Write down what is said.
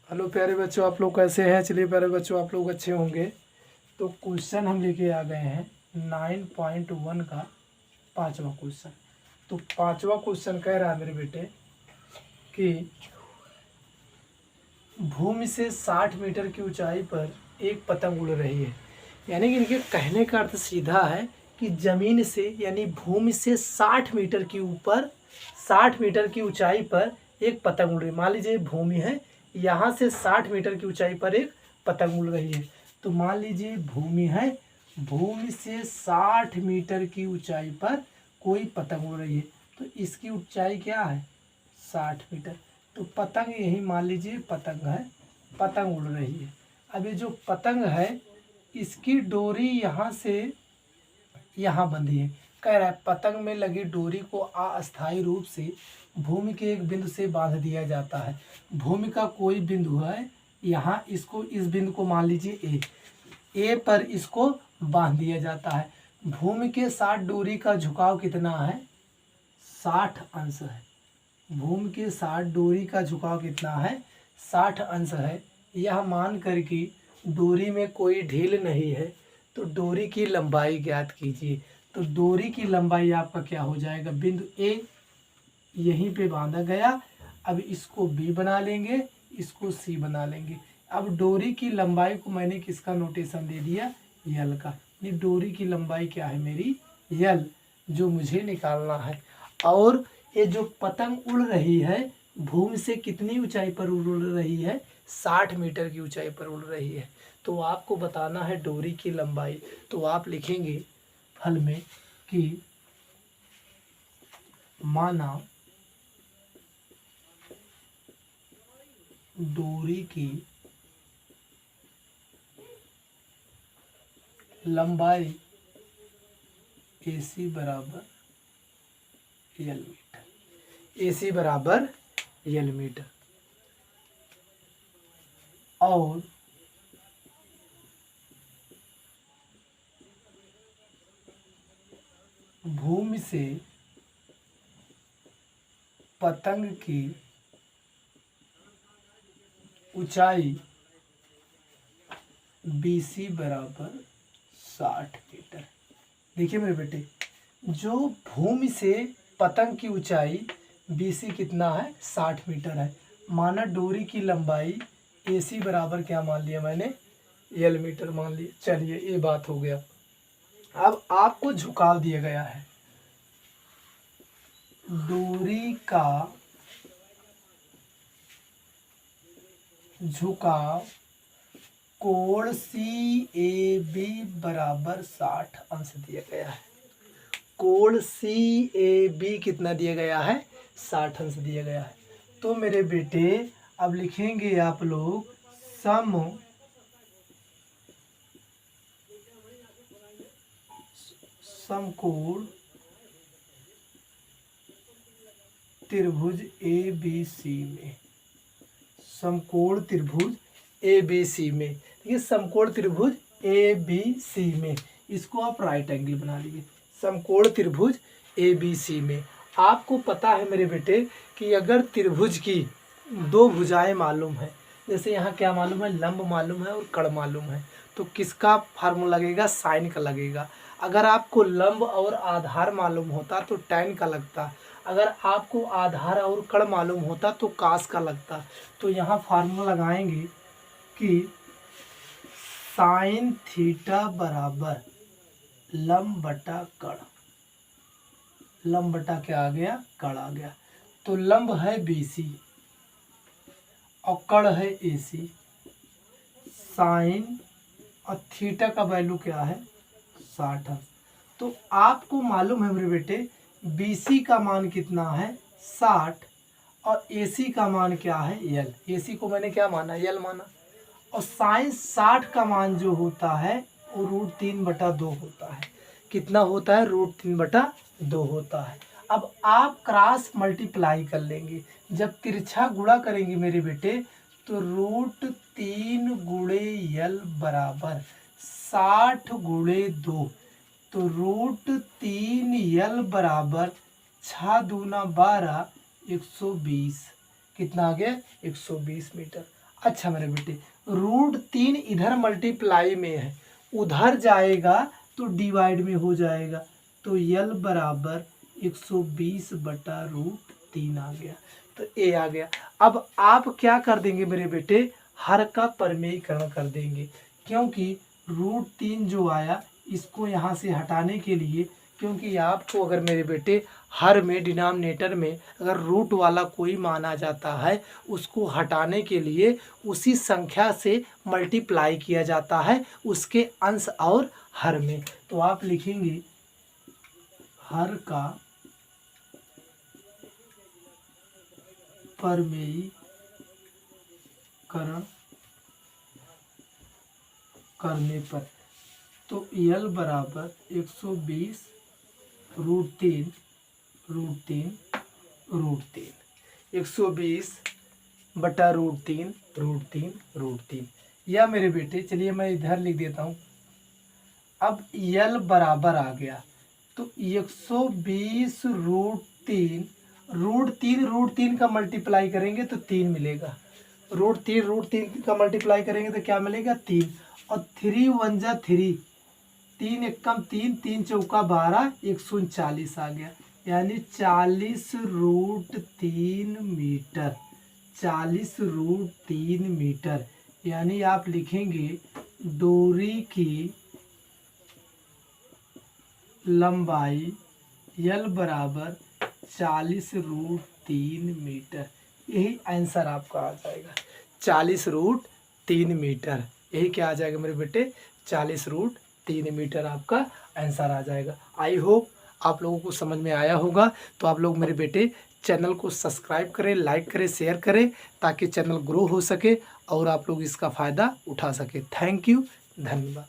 Hello प्यारे बच्चों, आप लोग कैसे हैं। चलिए प्यारे बच्चों, आप लोग अच्छे होंगे। तो क्वेश्चन हम लेके आ गए हैं 9.1 का पांचवा क्वेश्चन। तो पांचवा क्वेश्चन कह रहा है मेरे बेटे कि भूमि से 60 मीटर की ऊंचाई पर एक पतंग उड़ रही है। यानी कि इनके कहने का अर्थ सीधा है कि जमीन से यानी भूमि से 60 मीटर के ऊपर 60 मीटर की ऊंचाई पर एक पतंग उड़ रही है। मान लीजिए भूमि है, यहाँ से 60 मीटर की ऊंचाई पर एक पतंग उड़ रही है। तो मान लीजिए भूमि है, भूमि से 60 मीटर की ऊंचाई पर कोई पतंग उड़ रही है। तो इसकी ऊंचाई क्या है? 60 मीटर। तो पतंग यही मान लीजिए पतंग है, पतंग उड़ रही है। अब ये जो पतंग है इसकी डोरी यहाँ से यहाँ बंधी है। कह रहा है पतंग में लगी डोरी को अस्थायी रूप से भूमि के एक बिंदु से बांध दिया जाता है। भूमि का कोई बिंदु है, यहाँ इसको इस बिंदु को मान लीजिए ए पर इसको बांध दिया जाता है। भूमि के साथ डोरी का झुकाव कितना है? 60 अंश है। भूमि के साथ डोरी का झुकाव कितना है? 60 अंश है। यह मान कर कि डोरी में कोई ढील नहीं है, तो डोरी की लंबाई ज्ञात कीजिए। तो डोरी की लंबाई आपका क्या हो जाएगा? बिंदु ए यहीं पे बांधा गया। अब इसको बी बना लेंगे, इसको सी बना लेंगे। अब डोरी की लंबाई को मैंने किसका नोटेशन दे दिया? यल का। ये डोरी की लंबाई क्या है मेरी? यल, जो मुझे निकालना है। और ये जो पतंग उड़ रही है भूमि से कितनी ऊंचाई पर उड़ रही है? 60 मीटर की ऊंचाई पर उड़ रही है। तो आपको बताना है डोरी की लंबाई। तो आप लिखेंगे फल में कि माना डोरी की लंबाई AC बराबर यल मीटर, AC बराबर यल मीटर। और भूमि से पतंग की ऊंचाई BC बराबर 60 मीटर। देखिए मेरे बेटे, जो भूमि से पतंग की ऊंचाई BC कितना है? 60 मीटर है। माना डोरी की लंबाई AC बराबर क्या मान लिया मैंने? यल मीटर मान लिया। चलिए ये बात हो गया। अब आपको झुकाव दिया गया है। डोरी का झुकाव कोण CAB बराबर 60 अंश दिया गया है। कोण CAB कितना दिया गया है? 60 अंश दिया गया है। तो मेरे बेटे अब लिखेंगे आप लोग समकोण त्रिभुज ABC में, समकोण त्रिभुज ABC में। देखिए समकोण त्रिभुज ABC में, इसको आप राइट एंगल बना लीजिए। समकोण त्रिभुज ABC में आपको पता है मेरे बेटे कि अगर त्रिभुज की दो भुजाएं मालूम है, जैसे यहाँ क्या मालूम है? लंब मालूम है और कड़ मालूम है, तो किसका फार्मूला लगेगा? साइन का लगेगा। अगर आपको लंब और आधार मालूम होता तो टैन का लगता। अगर आपको आधार और कड़ मालूम होता तो कास का लगता। तो यहाँ फार्मूला लगाएंगे कि साइन थीटा बराबर लंब बटा कड़। लंब बटा क्या आ गया? कड़ आ गया। तो लंब है BC और कड़ है AC। साइन और थीटा का वैल्यू क्या है? 60 है। तो आपको मालूम है मेरे बेटे BC का मान कितना है? 60। और AC का मान क्या है? यल। AC को मैंने क्या माना? यल माना। और साइन 60 का मान जो होता है वो √3/2 होता है। कितना होता है? √3/2 होता है। अब आप क्रॉस मल्टीप्लाई कर लेंगे। जब तिरछा गुणा करेंगे मेरे बेटे तो √3 गुणे यल बराबर 60 गुणे 2। तो √3 यल बराबर 6 दूना 12, 120। कितना आ गया? 120 मीटर। अच्छा मेरे बेटे, √3 इधर मल्टीप्लाई में है, उधर जाएगा तो डिवाइड में हो जाएगा, तो यल बराबर 120/√3 आ गया, तो ए आ गया। अब आप क्या कर देंगे मेरे बेटे, हर का परमेयीकरण कर देंगे, क्योंकि √3 जो आया इसको यहाँ से हटाने के लिए, क्योंकि आपको अगर मेरे बेटे हर में डिनोमिनेटर में अगर रूट वाला कोई मान आ जाता है, उसको हटाने के लिए उसी संख्या से मल्टीप्लाई किया जाता है उसके अंश और हर में। तो आप लिखेंगे हर का परमेयीकरण करने पर, तो यल बराबर 120√3 120/√3 या मेरे बेटे चलिए मैं इधर लिख देता हूँ। अब यल बराबर आ गया, तो 120√3 का मल्टीप्लाई करेंगे तो 3 मिलेगा, √3 का मल्टीप्लाई करेंगे तो क्या मिलेगा 3, और 3 1 जा 3, 3 एकम 3, 3 चौका 12, 140 आ गया, यानी 40√3 मीटर, 40√3 मीटर। यानी आप लिखेंगे डोरी की लंबाई यल बराबर 40√3 मीटर, यही आंसर आपका आ जाएगा, 40√3 मीटर। यही क्या आ जाएगा मेरे बेटे, 40√3 मीटर आपका आंसर आ जाएगा। आई होप आप लोगों को समझ में आया होगा। तो आप लोग मेरे बेटे चैनल को सब्सक्राइब करें, लाइक करें, शेयर करें, ताकि चैनल ग्रो हो सके और आप लोग इसका फ़ायदा उठा सके। थैंक यू, धन्यवाद।